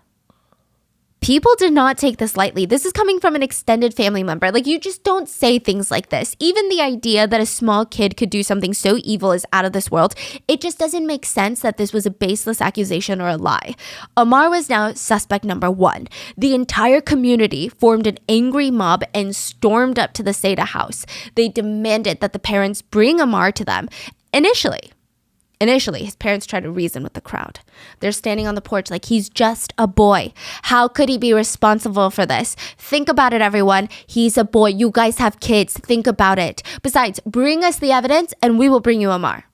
People did not take this lightly. This is coming from an extended family member. Like, you just don't say things like this. Even the idea that a small kid could do something so evil is out of this world. It just doesn't make sense that this was a baseless accusation or a lie. Amar was now suspect number one. The entire community formed an angry mob and stormed up to the Sada house. They demanded that the parents bring Amar to them. Initially, his parents tried to reason with the crowd. They're standing on the porch like, he's just a boy. How could he be responsible for this? Think about it, everyone. He's a boy. You guys have kids. Think about it. Besides, bring us the evidence and we will bring you Amar.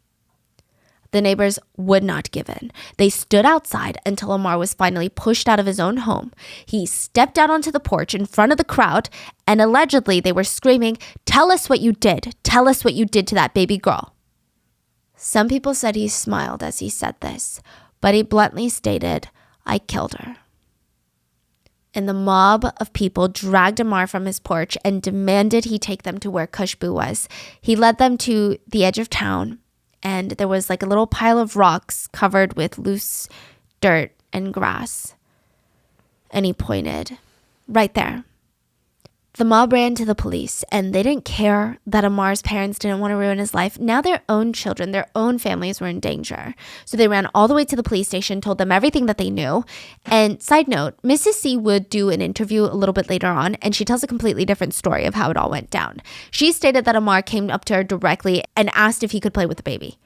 The neighbors would not give in. They stood outside until Amar was finally pushed out of his own home. He stepped out onto the porch in front of the crowd and allegedly they were screaming, tell us what you did. Tell us what you did to that baby girl. Some people said he smiled as he said this, but he bluntly stated, I killed her. And the mob of people dragged Amar from his porch and demanded he take them to where Khushbu was. He led them to the edge of town, and there was like a little pile of rocks covered with loose dirt and grass. And he pointed, right there. The mob ran to the police, and they didn't care that Amar's parents didn't want to ruin his life. Now their own children, their own families were in danger. So they ran all the way to the police station, told them everything that they knew. And side note, Mrs. C would do an interview a little bit later on, and she tells a completely different story of how it all went down. She stated that Amar came up to her directly and asked if he could play with the baby.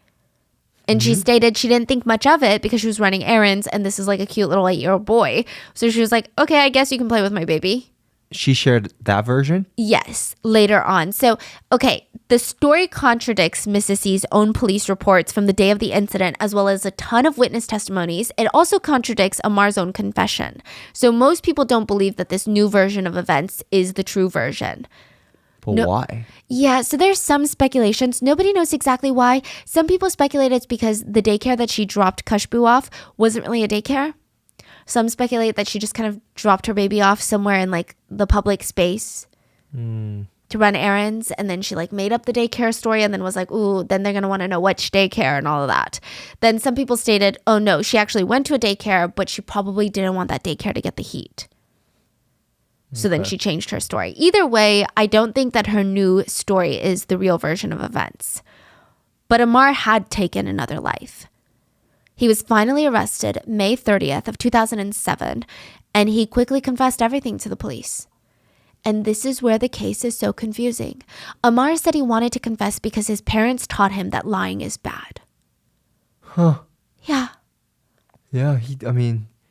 And she stated she didn't think much of it because she was running errands, and this is like a cute little 8-year-old boy. So she was like, okay, I guess you can play with my baby. She shared that version? Yes, later on. So, okay, the story contradicts Mrs. C's own police reports from the day of the incident, as well as a ton of witness testimonies. It also contradicts Amar's own confession. So most people don't believe that this new version of events is the true version. But why? Yeah, so there's some speculations. Nobody knows exactly why. Some people speculate it's because the daycare that she dropped Khushbu off wasn't really a daycare. Some speculate that she just kind of dropped her baby off somewhere in like the public space to run errands. And then she like made up the daycare story and then was like, ooh, then they're going to want to know which daycare and all of that. Then some people stated, oh no, she actually went to a daycare, but she probably didn't want that daycare to get the heat. So then she changed her story. Either way, I don't think that her new story is the real version of events. But Amar had taken another life. He was finally arrested May 30th of 2007, and he quickly confessed everything to the police. And this is where the case is so confusing. Amar said he wanted to confess because his parents taught him that lying is bad. Huh. Yeah. Yeah,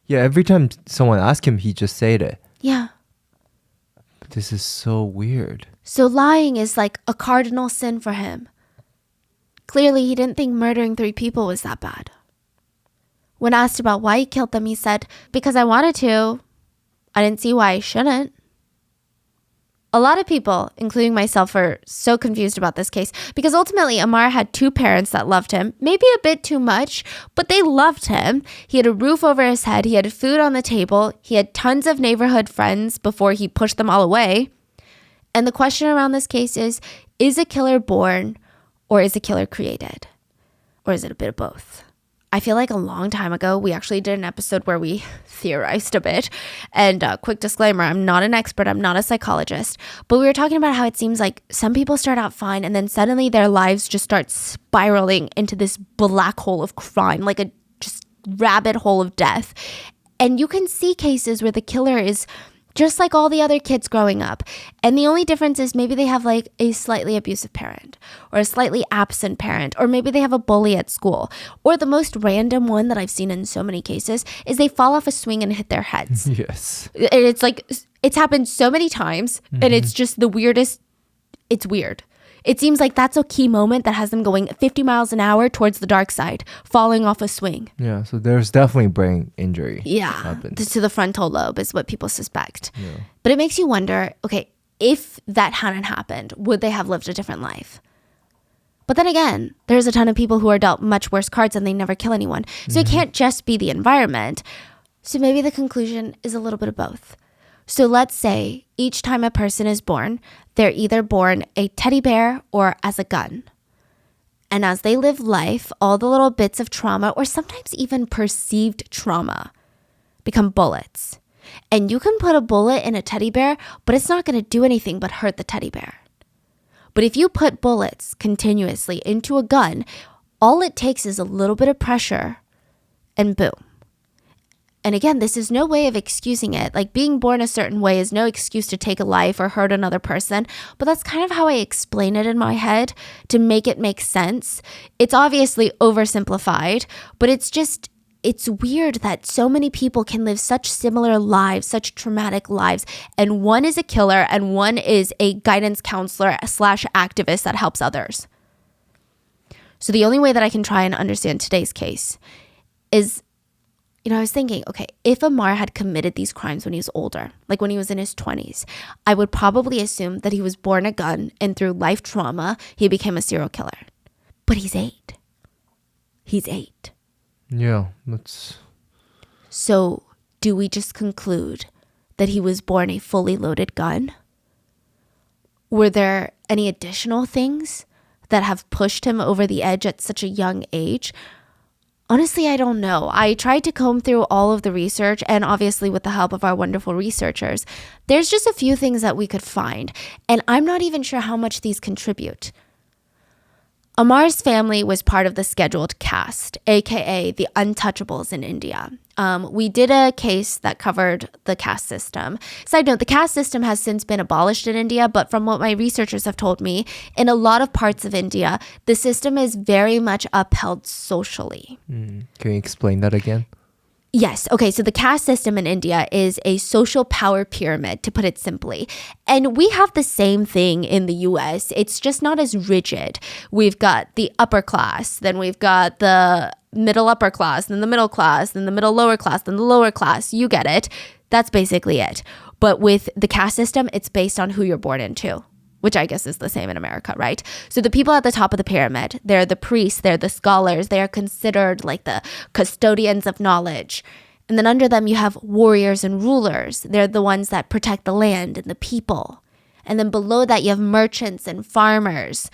every time someone asked him, he just said it. Yeah. But this is so weird. So lying is like a cardinal sin for him. Clearly, he didn't think murdering 3 people was that bad. When asked about why he killed them, he said, because I wanted to. I didn't see why I shouldn't. A lot of people, including myself, are so confused about this case because ultimately Amar had 2 parents that loved him, maybe a bit too much, but they loved him. He had a roof over his head. He had food on the table. He had tons of neighborhood friends before he pushed them all away. And the question around this case is a killer born or is a killer created? Or is it a bit of both? I feel like a long time ago, we actually did an episode where we theorized a bit. And quick disclaimer, I'm not an expert. I'm not a psychologist. But we were talking about how it seems like some people start out fine and then suddenly their lives just start spiraling into this black hole of crime, like a just rabbit hole of death. And you can see cases where the killer is just like all the other kids growing up. And the only difference is maybe they have like a slightly abusive parent or a slightly absent parent, or maybe they have a bully at school. Or the most random one that I've seen in so many cases is they fall off a swing and hit their heads. Yes. And it's like, it's happened so many times and it's just the weirdest. It's weird. It seems like that's a key moment that has them going 50 miles an hour towards the dark side, falling off a swing. Yeah, so there's definitely brain injury. Yeah, happens. to the frontal lobe is what people suspect. Yeah. But it makes you wonder, okay, if that hadn't happened, would they have lived a different life? But then again, there's a ton of people who are dealt much worse cards and they never kill anyone. So it can't just be the environment. So maybe the conclusion is a little bit of both. So let's say each time a person is born, they're either born a teddy bear or as a gun. And as they live life, all the little bits of trauma, or sometimes even perceived trauma, become bullets. And you can put a bullet in a teddy bear, but it's not going to do anything but hurt the teddy bear. But if you put bullets continuously into a gun, all it takes is a little bit of pressure and boom. And again, this is no way of excusing it. Like being born a certain way is no excuse to take a life or hurt another person. But that's kind of how I explain it in my head to make it make sense. It's obviously oversimplified, but it's weird that so many people can live such similar lives, such traumatic lives. And one is a killer and one is a guidance counselor / activist that helps others. So the only way that I can try and understand today's case is, I was thinking, okay, if Amar had committed these crimes when he was older, like when he was in his 20s, I would probably assume that he was born a gun and through life trauma, he became a serial killer. But he's 8. He's 8. Yeah, that's... So do we just conclude that he was born a fully loaded gun? Were there any additional things that have pushed him over the edge at such a young age? Honestly, I don't know. I tried to comb through all of the research, and obviously with the help of our wonderful researchers, there's just a few things that we could find, and I'm not even sure how much these contribute. Amar's family was part of the scheduled caste, aka the untouchables in India. We did a case that covered the caste system. Side note, the caste system has since been abolished in India, but from what my researchers have told me, in a lot of parts of India, the system is very much upheld socially. Can you explain that again? Yes. Okay. So the caste system in India is a social power pyramid, to put it simply. And we have the same thing in the US. It's just not as rigid. We've got the upper class, then we've got the middle upper class, then the middle class, then the middle lower class, then the lower class. You get it. That's basically it. But with the caste system, it's based on who you're born into, which I guess is the same in America, right? So the people at the top of the pyramid, they're the priests, they're the scholars, they are considered like the custodians of knowledge. And then under them, you have warriors and rulers. They're the ones that protect the land and the people. And then below that, you have merchants and farmers.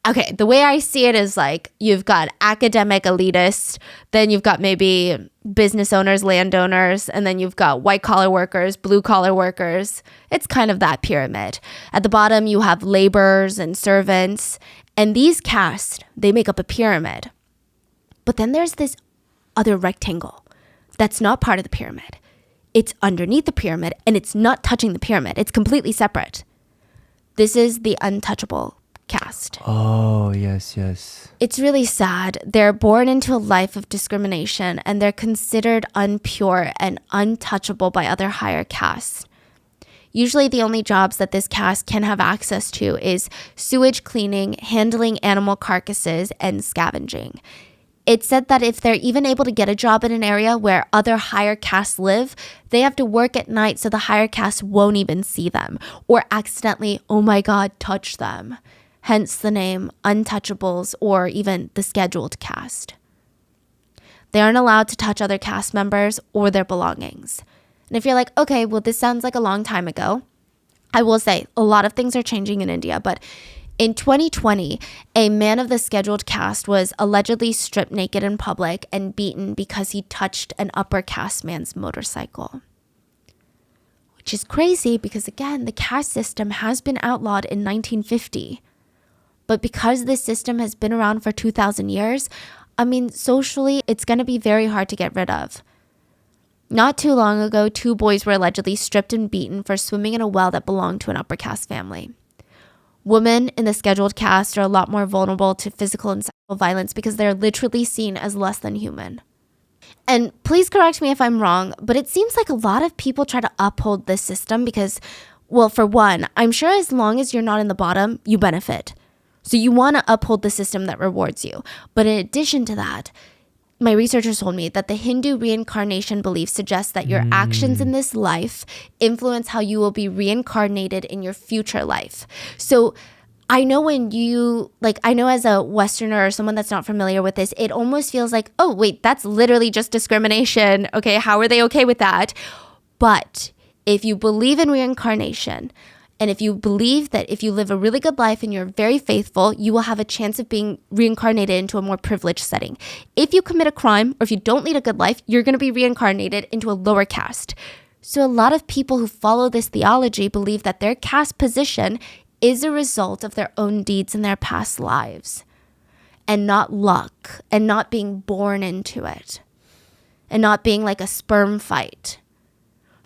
Okay, the way I see it is like you've got academic elitists, then you've got maybe business owners, landowners, and then you've got white collar workers, blue collar workers. It's kind of that pyramid. At the bottom, you have laborers and servants. And these castes, they make up a pyramid. But then there's this other rectangle that's not part of the pyramid. It's underneath the pyramid and it's not touching the pyramid. It's completely separate. This is the untouchable caste. Oh, yes, yes. It's really sad. They're born into a life of discrimination and they're considered unpure and untouchable by other higher castes. Usually the only jobs that this caste can have access to is sewage cleaning, handling animal carcasses, and scavenging. It's said that if they're even able to get a job in an area where other higher castes live, they have to work at night so the higher castes won't even see them or accidentally, oh my God, touch them. Hence the name untouchables or even the scheduled caste. They aren't allowed to touch other caste members or their belongings. And if you're like, okay, well, this sounds like a long time ago, I will say a lot of things are changing in India, but in 2020, a man of the scheduled caste was allegedly stripped naked in public and beaten because he touched an upper caste man's motorcycle. Which is crazy because, again, the caste system has been outlawed in 1950. But because this system has been around for 2,000 years, I mean, socially, it's going to be very hard to get rid of. Not too long ago, 2 boys were allegedly stripped and beaten for swimming in a well that belonged to an upper caste family. Women in the scheduled caste are a lot more vulnerable to physical and sexual violence because they're literally seen as less than human. And please correct me if I'm wrong, but it seems like a lot of people try to uphold this system because, well, for one, I'm sure as long as you're not in the bottom, you benefit. So you want to uphold the system that rewards you. But in addition to that, my researchers told me that the Hindu reincarnation belief suggests that your actions in this life influence how you will be reincarnated in your future life. So I know I know as a Westerner or someone that's not familiar with this, it almost feels like, oh, wait, that's literally just discrimination. Okay, how are they okay with that? But if you believe in reincarnation, and if you believe that if you live a really good life and you're very faithful, you will have a chance of being reincarnated into a more privileged setting. If you commit a crime or if you don't lead a good life, you're going to be reincarnated into a lower caste. So a lot of people who follow this theology believe that their caste position is a result of their own deeds in their past lives and not luck and not being born into it and not being like a sperm fight.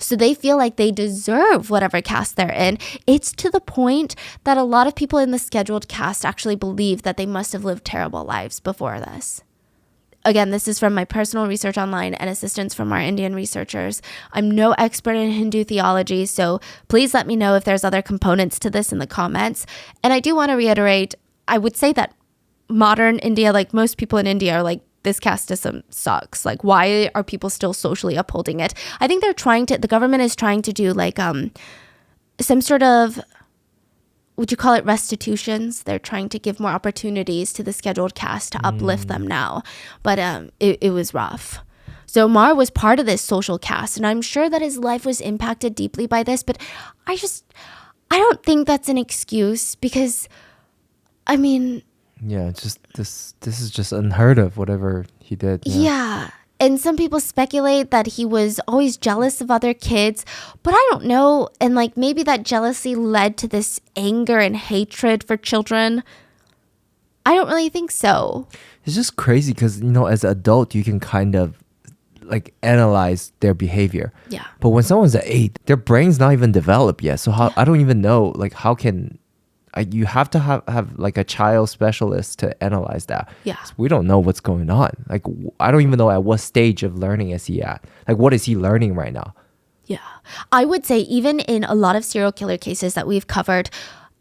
So they feel like they deserve whatever caste they're in. It's to the point that a lot of people in the scheduled caste actually believe that they must have lived terrible lives before this. Again, this is from my personal research online and assistance from our Indian researchers. I'm no expert in Hindu theology, so please let me know if there's other components to this in the comments. And I do want to reiterate, I would say that modern India, like most people in India, are like, this caste system sucks. Like, why are people still socially upholding it? I think the government is trying to do like some sort of, would you call it restitutions? They're trying to give more opportunities to the scheduled caste to uplift them now. But it was rough. So Amar was part of this social caste, and I'm sure that his life was impacted deeply by this, but I don't think that's an excuse because, I mean, yeah, just this is just unheard of, whatever he did. Yeah. And some people speculate that he was always jealous of other kids, but I don't know. And like maybe that jealousy led to this anger and hatred for children. I don't really think so. It's just crazy because, as an adult, you can kind of like analyze their behavior. Yeah. But when someone's at 8, their brain's not even developed yet. So I don't even know, like, how can... you have to have like a child specialist to analyze that. Yeah. So we don't know what's going on. Like, I don't even know at what stage of learning is he at. Like, what is he learning right now? Yeah. I would say even in a lot of serial killer cases that we've covered,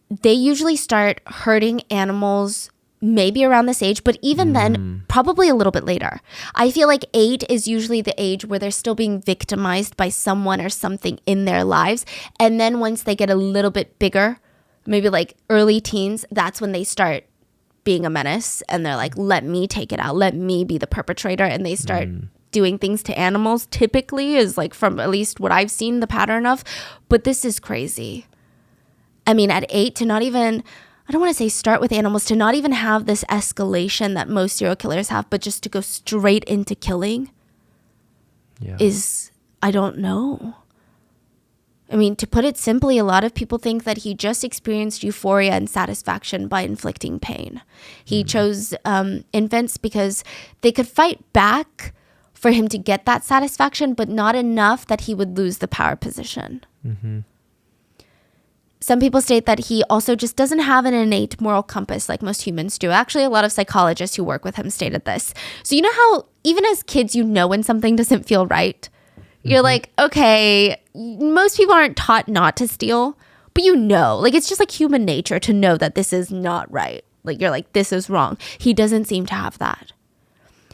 they usually start hurting animals maybe around this age, but even then, probably a little bit later. I feel like 8 is usually the age where they're still being victimized by someone or something in their lives. And then once they get a little bit bigger, maybe like early teens, that's when they start being a menace and they're like, let me take it out. Let me be the perpetrator. And they start doing things to animals, typically, is like from at least what I've seen the pattern of. But this is crazy. I mean, at 8 to not even, I don't want to say start with animals, to not even have this escalation that most serial killers have, but just to go straight into killing is, I don't know. I mean, to put it simply, a lot of people think that he just experienced euphoria and satisfaction by inflicting pain. He chose infants because they could fight back for him to get that satisfaction, but not enough that he would lose the power position. Some people state that he also just doesn't have an innate moral compass like most humans do. Actually, a lot of psychologists who work with him stated this. So you know how even as kids, when something doesn't feel right? You're like, okay, most people aren't taught not to steal, but like it's just like human nature to know that this is not right. Like you're like, this is wrong. He doesn't seem to have that.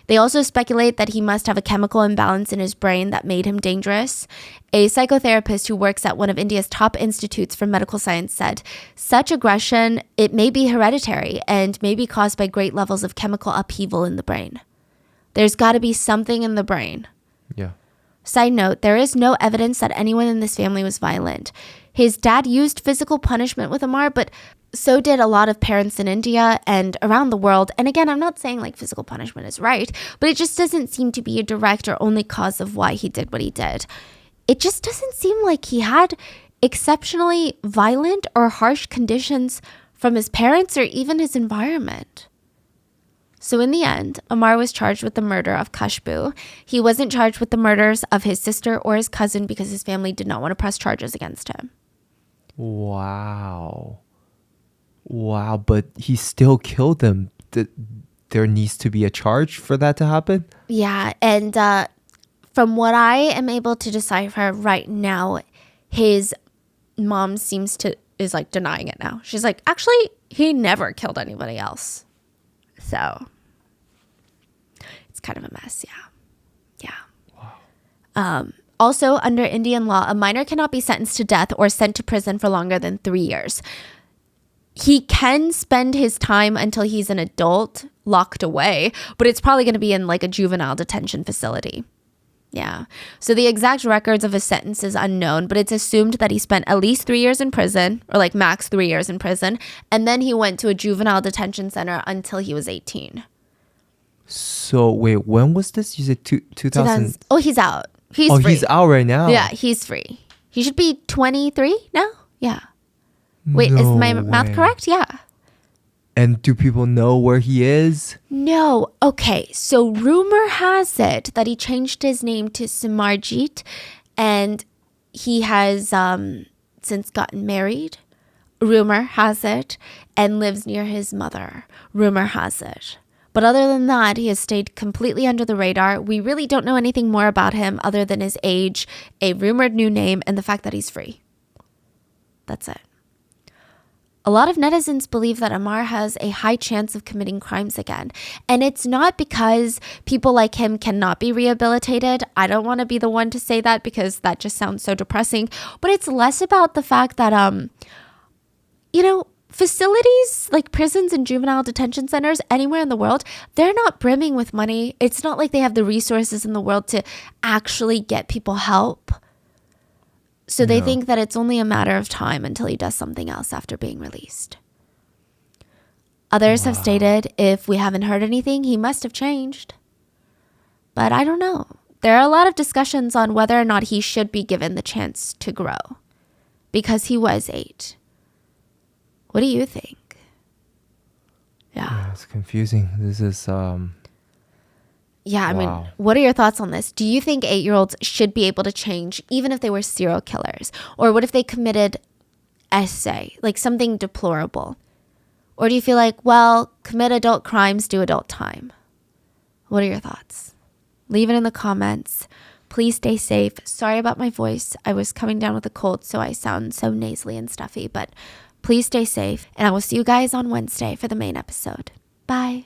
They also speculate that he must have a chemical imbalance in his brain that made him dangerous. A psychotherapist who works at one of India's top institutes for medical science said, such aggression, it may be hereditary and may be caused by great levels of chemical upheaval in the brain. There's got to be something in the brain. Yeah. Side note, there is no evidence that anyone in this family was violent. His dad used physical punishment with Amar, but so did a lot of parents in India and around the world. And again, I'm not saying like physical punishment is right, but it just doesn't seem to be a direct or only cause of why he did what he did. It just doesn't seem like he had exceptionally violent or harsh conditions from his parents or even his environment. So in the end, Amar was charged with the murder of Khushbu. He wasn't charged with the murders of his sister or his cousin because his family did not want to press charges against him. Wow. Wow, but he still killed them. There needs to be a charge for that to happen? Yeah, and from what I am able to decipher right now, his mom is like denying it now. She's like, actually, he never killed anybody else. So it's kind of a mess, yeah. Wow. Also, under Indian law, a minor cannot be sentenced to death or sent to prison for longer than 3 years. He can spend his time until he's an adult locked away, but it's probably going to be in like a juvenile detention facility. Yeah. So the exact records of his sentence is unknown, but it's assumed that he spent at least 3 years in prison, or like max 3 years in prison, and then he went to a juvenile detention center until he was 18. So wait, when was this? You said 2000? Oh, he's out. He's free. He's out right now? Yeah, he's free. He should be 23 now? Yeah. Wait, no is my way. math correct? Yeah. And do people know where he is? No. Okay, so rumor has it that he changed his name to Amarjeet, and he has since gotten married. Rumor has it, and lives near his mother. Rumor has it. But other than that, he has stayed completely under the radar. We really don't know anything more about him other than his age, a rumored new name, and the fact that he's free. That's it. A lot of netizens believe that Amar has a high chance of committing crimes again. And it's not because people like him cannot be rehabilitated. I don't want to be the one to say that because that just sounds so depressing. But it's less about the fact that, facilities like prisons and juvenile detention centers anywhere in the world, they're not brimming with money. It's not like they have the resources in the world to actually get people help. So they think that it's only a matter of time until he does something else after being released. Others have stated if we haven't heard anything, he must have changed. But I don't know. There are a lot of discussions on whether or not he should be given the chance to grow because he was 8. What do you think? Yeah, it's confusing. This is Yeah, I mean, what are your thoughts on this? Do you think 8-year-olds should be able to change even if they were serial killers? Or what if they committed essay, like something deplorable? Or do you feel like, well, commit adult crimes, do adult time? What are your thoughts? Leave it in the comments. Please stay safe. Sorry about my voice. I was coming down with a cold, so I sound so nasally and stuffy. But please stay safe. And I will see you guys on Wednesday for the main episode. Bye.